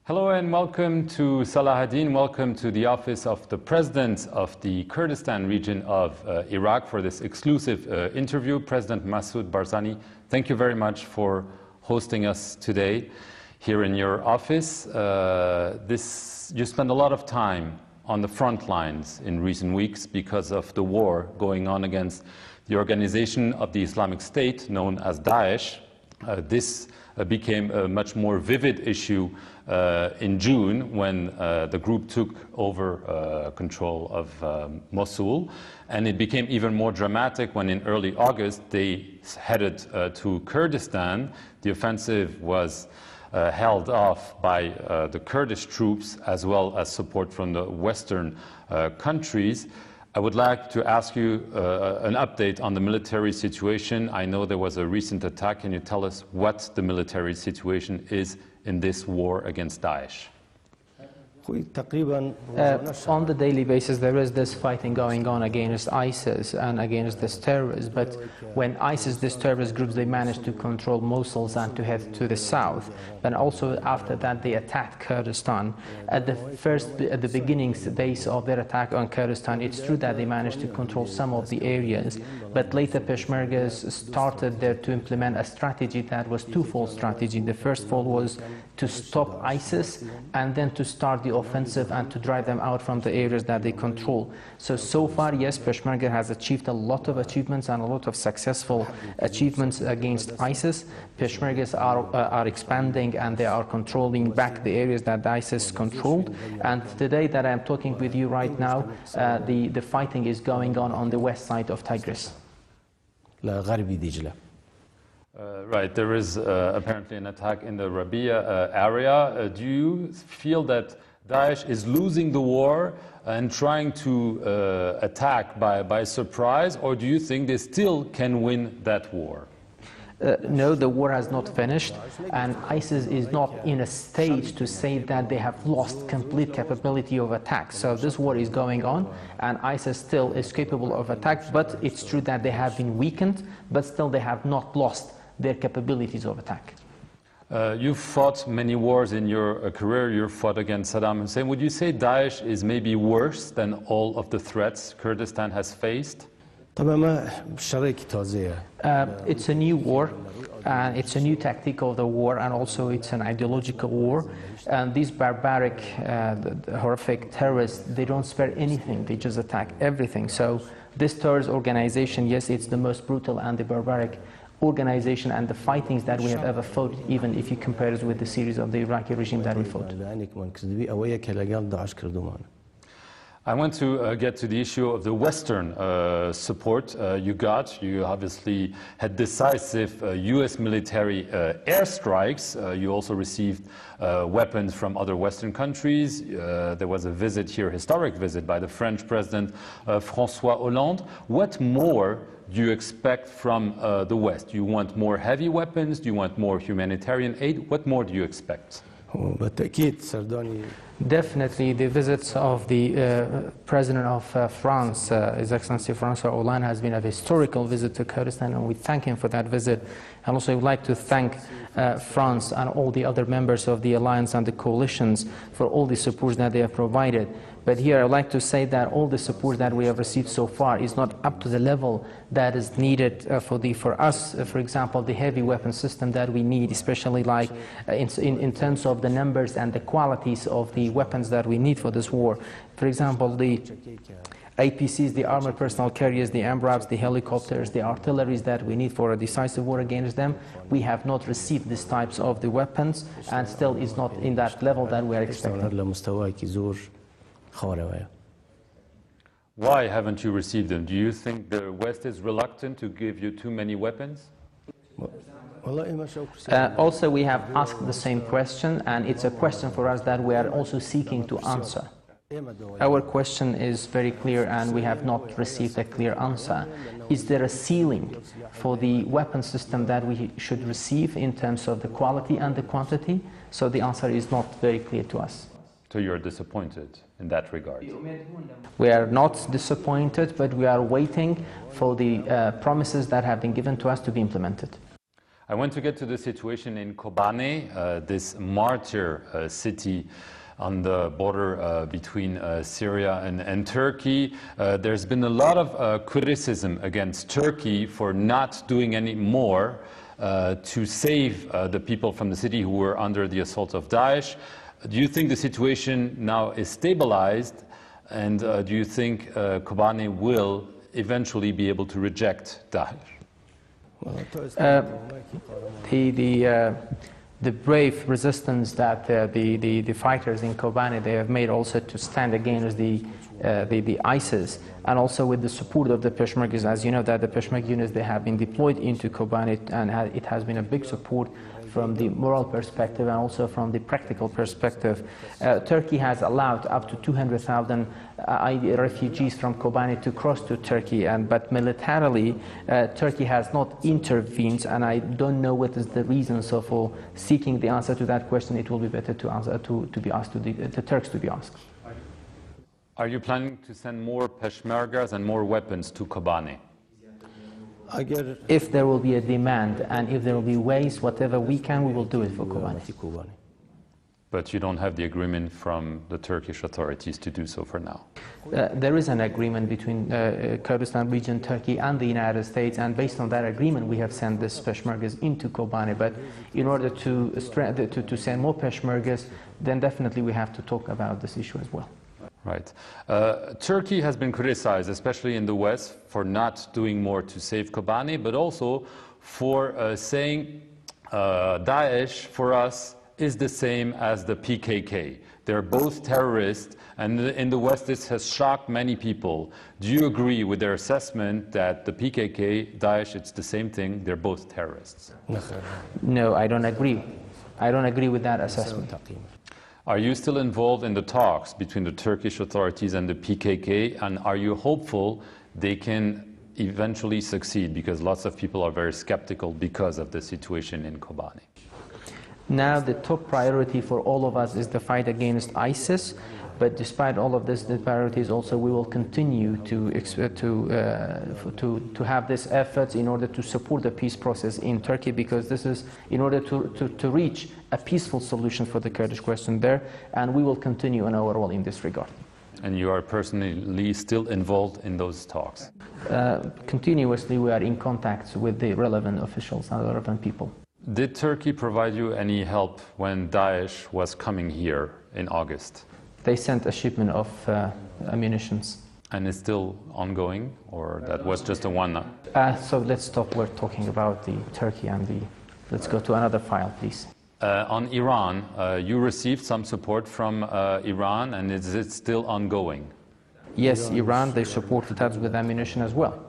Hello and welcome to Salahuddin. Welcome to the office of the President of the Kurdistan region of Iraq for this exclusive interview. President Masoud Barzani, thank you very much for hosting us today here in your office. You spend a lot of time on the front lines in recent weeks because of the war going on against the organization of the Islamic State known as Daesh. This became a much more vivid issue in June when the group took over control of Mosul, and it became even more dramatic when in early August they headed to Kurdistan. The offensive was held off by the Kurdish troops as well as support from the Western countries. I would like to ask you an update on the military situation. I know there was a recent attack. Can you tell us what the military situation is in this war against Daesh? On the daily basis, there is this fighting going on against ISIS and against this terrorists. But when ISIS, these terrorist groups, they managed to control Mosul and to head to the south. And also after that, they attacked Kurdistan. At the beginning days of their attack on Kurdistan, it's true that they managed to control some of the areas. But later, Peshmergas started there to implement a strategy that was twofold strategy. The first fold was to stop ISIS and then to start the offensive and to drive them out from the areas that they control. So far, yes, Peshmerga has achieved a lot of achievements and a lot of successful achievements against ISIS. Peshmergas are expanding and they are controlling back the areas that ISIS controlled. And today that I'm talking with you right now, the fighting is going on the west side of Tigris. Right, there is apparently an attack in the Rabia area. Do you feel that Daesh is losing the war and trying to attack by surprise, or do you think they still can win that war? No, the war has not finished, and ISIS is not in a stage to say that they have lost complete capability of attack. So this war is going on, and ISIS still is capable of attack, but it's true that they have been weakened, but still they have not lost their capabilities of attack. You've fought many wars in your career. You fought against Saddam Hussein. Would you say Daesh is maybe worse than all of the threats Kurdistan has faced? It's a new war, and it's a new tactic of the war, and also it's an ideological war. And these barbaric, horrific terrorists, they don't spare anything. They just attack everything. So this terrorist organization, yes, it's the most brutal and the barbaric organization and the fightings that we have ever fought, even if you compare it with the series of the Iraqi regime that we fought. I want to get to the issue of the Western support you got. You obviously had decisive US military airstrikes. You also received weapons from other Western countries. There was a visit here, historic visit by the French President François Hollande. What more do you expect from the West? Do you want more heavy weapons? Do you want more humanitarian aid? What more do you expect? Definitely, the visits of the President of France, His Excellency François Hollande, has been a historical visit to Kurdistan, and we thank him for that visit. And also, I would like to thank France and all the other members of the alliance and the coalitions for all the support that they have provided. But here, I would like to say that all the support that we have received so far is not up to the level that is needed for us. For example, the heavy weapon system that we need, especially like in terms of the numbers and the qualities of the weapons that we need for this war. For example, the APCs, the armored personnel carriers, the AMRAPs, the helicopters, the artilleries that we need for a decisive war against them, we have not received these types of the weapons, and still is not in that level that we are expecting. Why haven't you received them? Do you think the West is reluctant to give you too many weapons? Also, we have asked the same question, and it's a question for us that we are also seeking to answer. Our question is very clear, and we have not received a clear answer. Is there a ceiling for the weapon system that we should receive in terms of the quality and the quantity? So the answer is not very clear to us. So you're disappointed in that regard? We are not disappointed, but we are waiting for the promises that have been given to us to be implemented. I want to get to the situation in Kobane, this martyr city on the border between Syria and Turkey. There's been a lot of criticism against Turkey for not doing any more to save the people from the city who were under the assault of Daesh. Do you think the situation now is stabilized, and do you think Kobane will eventually be able to reject Daesh? The brave resistance that the fighters in Kobane they have made also to stand against the ISIS, and also with the support of the Peshmergas. As you know, that the Peshmerga units they have been deployed into Kobane, and it has been a big support from the moral perspective and also from the practical perspective. Turkey has allowed up to 200,000 refugees from Kobane to cross to Turkey, but militarily Turkey has not intervened, and I don't know what is the reason. So for seeking the answer to that question, it will be better to answer to be asked to the Turks to be asked. Are you planning to send more Peshmergas and more weapons to Kobane? If there will be a demand and if there will be ways, whatever we can, we will do it for Kobane. But you don't have the agreement from the Turkish authorities to do so for now? There is an agreement between Kurdistan region, Turkey and the United States, and based on that agreement we have sent the Peshmergas into Kobane. But in order to send more Peshmergas, then definitely we have to talk about this issue as well. Right. Turkey has been criticized, especially in the West, for not doing more to save Kobane, but also for saying Daesh, for us, is the same as the PKK. They're both terrorists, and in the West this has shocked many people. Do you agree with their assessment that the PKK, Daesh, it's the same thing, they're both terrorists? No, I don't agree. I don't agree with that assessment. Are you still involved in the talks between the Turkish authorities and the PKK, and are you hopeful they can eventually succeed? Because lots of people are very skeptical because of the situation in Kobane. Now the top priority for all of us is the fight against ISIS, but despite all of this, the priority is also we will continue to have these efforts in order to support the peace process in Turkey, because this is in order to reach a peaceful solution for the Kurdish question there, and we will continue on our role in this regard. And you are personally still involved in those talks? Continuously we are in contact with the relevant officials and the relevant people. Did Turkey provide you any help when Daesh was coming here in August? They sent a shipment of ammunitions. And it's still ongoing, or that was just a one? So let's stop. We're talking about the Turkey and let's go to another file, please. On Iran, you received some support from Iran, and is it still ongoing? Yes, Iran, they supported us with ammunition as well.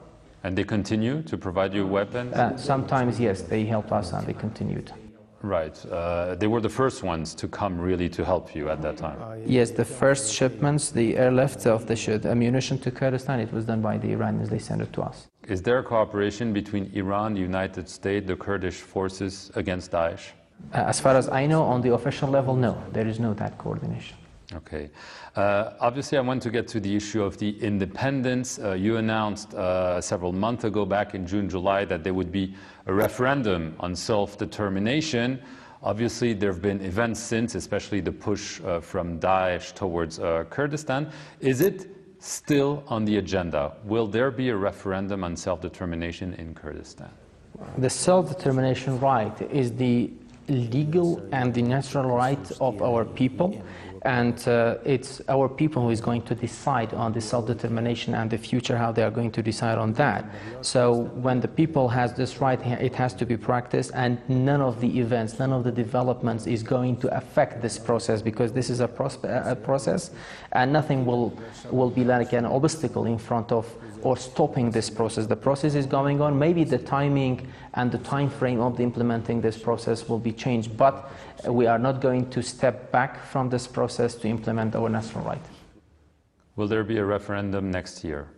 And they continue to provide you weapons? Sometimes, yes, they helped us and they continued. Right. They were the first ones to come really to help you at that time? Yes, the first shipments, the airlift of the ammunition to Kurdistan, it was done by the Iranians. They sent it to us. Is there cooperation between Iran, the United States, the Kurdish forces against Daesh? As far as I know, on the official level, no. There is no that coordination. Okay. Obviously, I want to get to the issue of the independence. You announced several months ago, back in June, July, that there would be a referendum on self-determination. Obviously, there have been events since, especially the push from Daesh towards Kurdistan. Is it still on the agenda? Will there be a referendum on self-determination in Kurdistan? The self-determination right is the legal and the natural right of our people, and it's our people who is going to decide on the self-determination and the future, how they are going to decide on that. So when the people has this right, it has to be practiced, and none of the events, none of the developments is going to affect this process, because this is a process, and nothing will be like an obstacle in front of or stopping this process. The process is going on. Maybe the timing and the time frame of the implementing this process will be changed, but we are not going to step back from this process to implement our national right. Will there be a referendum next year?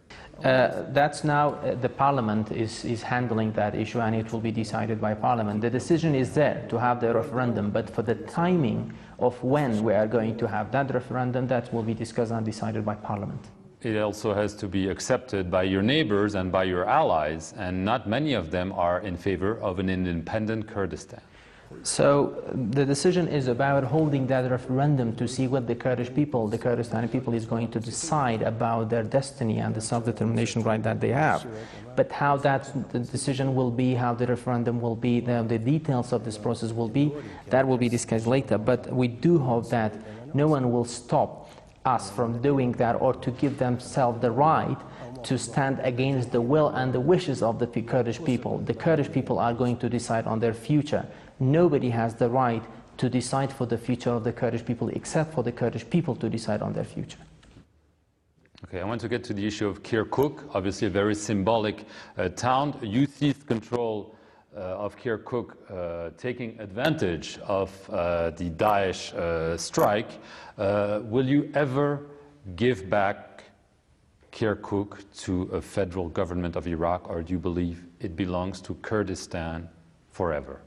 That's now the parliament is handling that issue, and it will be decided by parliament. The decision is there to have the referendum, but for the timing of when we are going to have that referendum, that will be discussed and decided by parliament. it also has to be accepted by your neighbors and by your allies, and not many of them are in favor of an independent Kurdistan. So the decision is about holding that referendum to see what the Kurdish people, the Kurdistani people, is going to decide about their destiny and the self-determination right that they have. But how the decision will be, how the referendum will be, the details of this process will be, that will be discussed later. But we do hope that no one will stop us from doing that or to give themselves the right to stand against the will and the wishes of the Kurdish people. The Kurdish people are going to decide on their future. Nobody has the right to decide for the future of the Kurdish people except for the Kurdish people to decide on their future. Okay, I want to get to the issue of Kirkuk, obviously a very symbolic town. You seized control of Kirkuk, taking advantage of the Daesh strike. Will you ever give back Kirkuk to a federal government of Iraq, or do you believe it belongs to Kurdistan forever?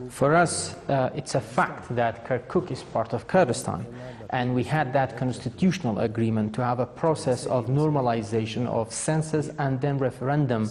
For us, it's a fact that Kirkuk is part of Kurdistan, and we had that constitutional agreement to have a process of normalization of census and then referendum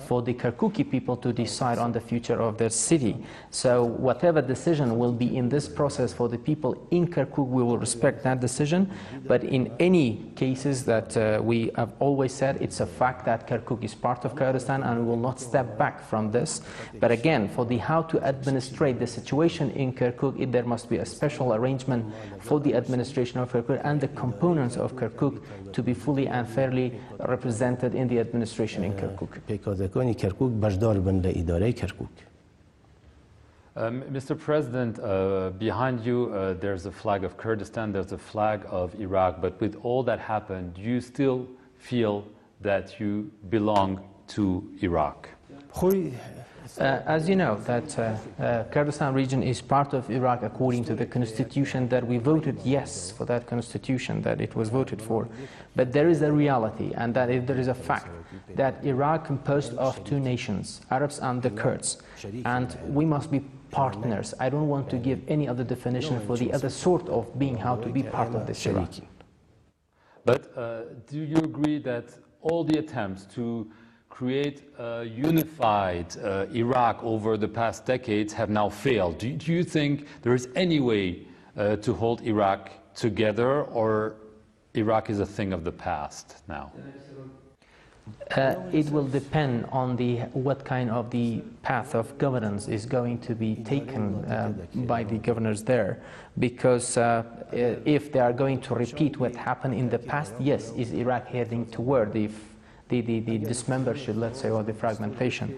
for the Kirkuki people to decide on the future of their city. So whatever decision will be in this process for the people in Kirkuk, we will respect that decision. But in any cases that we have always said, it's a fact that Kirkuk is part of Kurdistan, and we will not step back from this. But again, for the how to administrate the situation in Kirkuk, there must be a special arrangement for the administration of Kirkuk and the components of Kirkuk to be fully and fairly represented in the administration in Kirkuk. Mr. President, behind you there's a flag of Kurdistan, there's a flag of Iraq, but with all that happened, do you still feel that you belong to Iraq? As you know, that Kurdistan region is part of Iraq according to the constitution that we voted yes for that constitution that it was voted for. But there is a reality, and that there is a fact that Iraq composed of two nations, Arabs and the Kurds, and we must be partners. I don't want to give any other definition for the other sort of being how to be part of this Iraq. But do you agree that all the attempts to create a unified Iraq over the past decades have now failed? Do you think there is any way to hold Iraq together, or Iraq is a thing of the past now? It will depend on what kind of the path of governance is going to be taken by the governors there, because if they are going to repeat what happened in the past, yes, is Iraq heading toward the dismembership, let's say, or the fragmentation.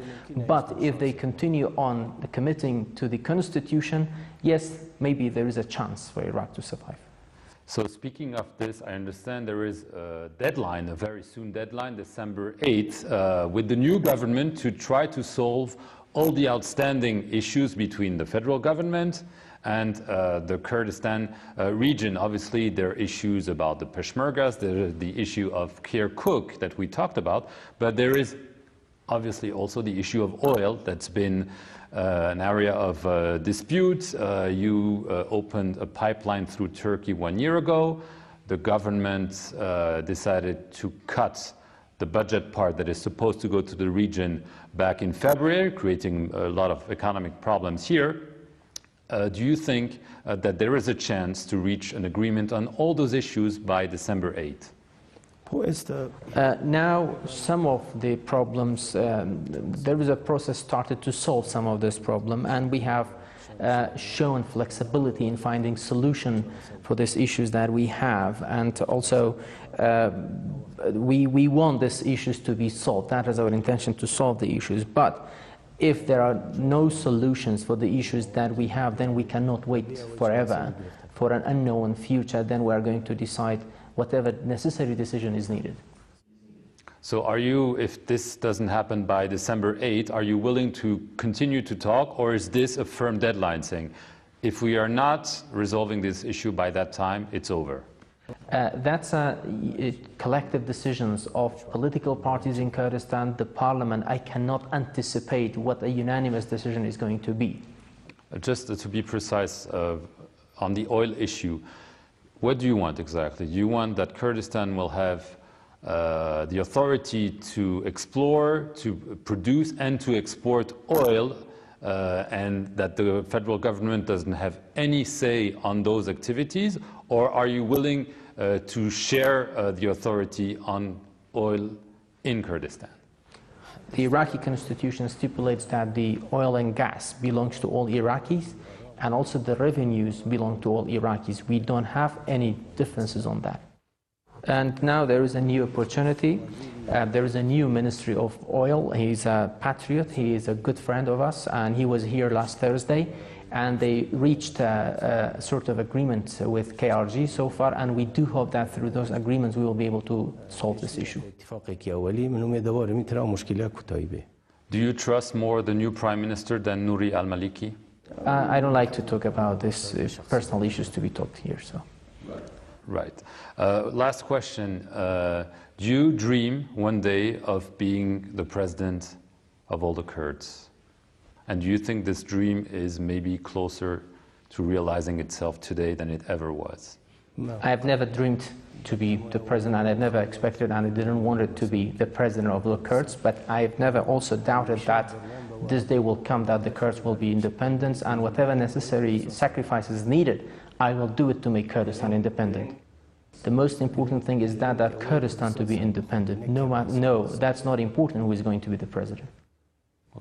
But if they continue on committing to the constitution, yes, maybe there is a chance for Iraq to survive. So speaking of this, I understand there is a deadline, a very soon deadline, December 8th, with the new government to try to solve all the outstanding issues between the federal government and the Kurdistan region. Obviously, there are issues about the Peshmergas, the issue of Kirkuk that we talked about, but there is obviously also the issue of oil that's been an area of dispute. You opened a pipeline through Turkey 1 year ago. The government decided to cut the budget part that is supposed to go to the region back in February, creating a lot of economic problems here. Do you think that there is a chance to reach an agreement on all those issues by December 8th? Now, some of the problems, there is a process started to solve some of this problem, and we have shown flexibility in finding solution for these issues that we have, and also we want these issues to be solved. That is our intention, to solve the issues. But if there are no solutions for the issues that we have, then we cannot wait forever for an unknown future. Then we are going to decide whatever necessary decision is needed. So are you, if this doesn't happen by December 8th, are you willing to continue to talk, or is this a firm deadline saying, if we are not resolving this issue by that time, it's over? That's collective decisions of political parties in Kurdistan, the parliament. I cannot anticipate what a unanimous decision is going to be. Just to be precise, on the oil issue, What do you want exactly? Do you want that Kurdistan will have the authority to explore, to produce and to export oil, and that the federal government doesn't have any say on those activities? Or are you willing to share the authority on oil in Kurdistan? The Iraqi constitution stipulates that the oil and gas belongs to all Iraqis, and also the revenues belong to all Iraqis. We don't have any differences on that. And now there is a new opportunity. There is a new Ministry of Oil. He's a patriot. He is a good friend of us, and he was here last Thursday. And they reached a sort of agreement with KRG so far, and we do hope that through those agreements we will be able to solve this issue. Do you trust more the new Prime Minister than Nouri al-Maliki? I don't like to talk about this personal issues to be talked here. So. Right. Last question. Do you dream one day of being the president of all the Kurds? And do you think this dream is maybe closer to realizing itself today than it ever was? No. I have never dreamed to be the president, and I've never expected and I didn't want it to be the president of the Kurds, but I've never also doubted that this day will come that the Kurds will be independent, and whatever necessary sacrifices needed, I will do it to make Kurdistan independent. The most important thing is that Kurdistan to be independent. No, that's not important who is going to be the president.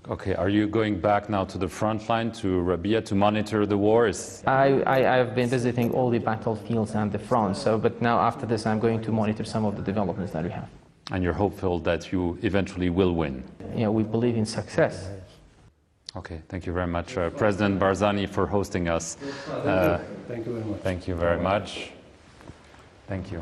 Okay, are you going back now to the front line, to Rabia, to monitor the wars? I've been visiting all the battlefields and the fronts, but now after this I'm going to monitor some of the developments that we have. And you're hopeful that you eventually will win? Yeah, we believe in success. Okay, thank you very much, President Barzani, for hosting us. Thank you very much. Thank you very much. Thank you.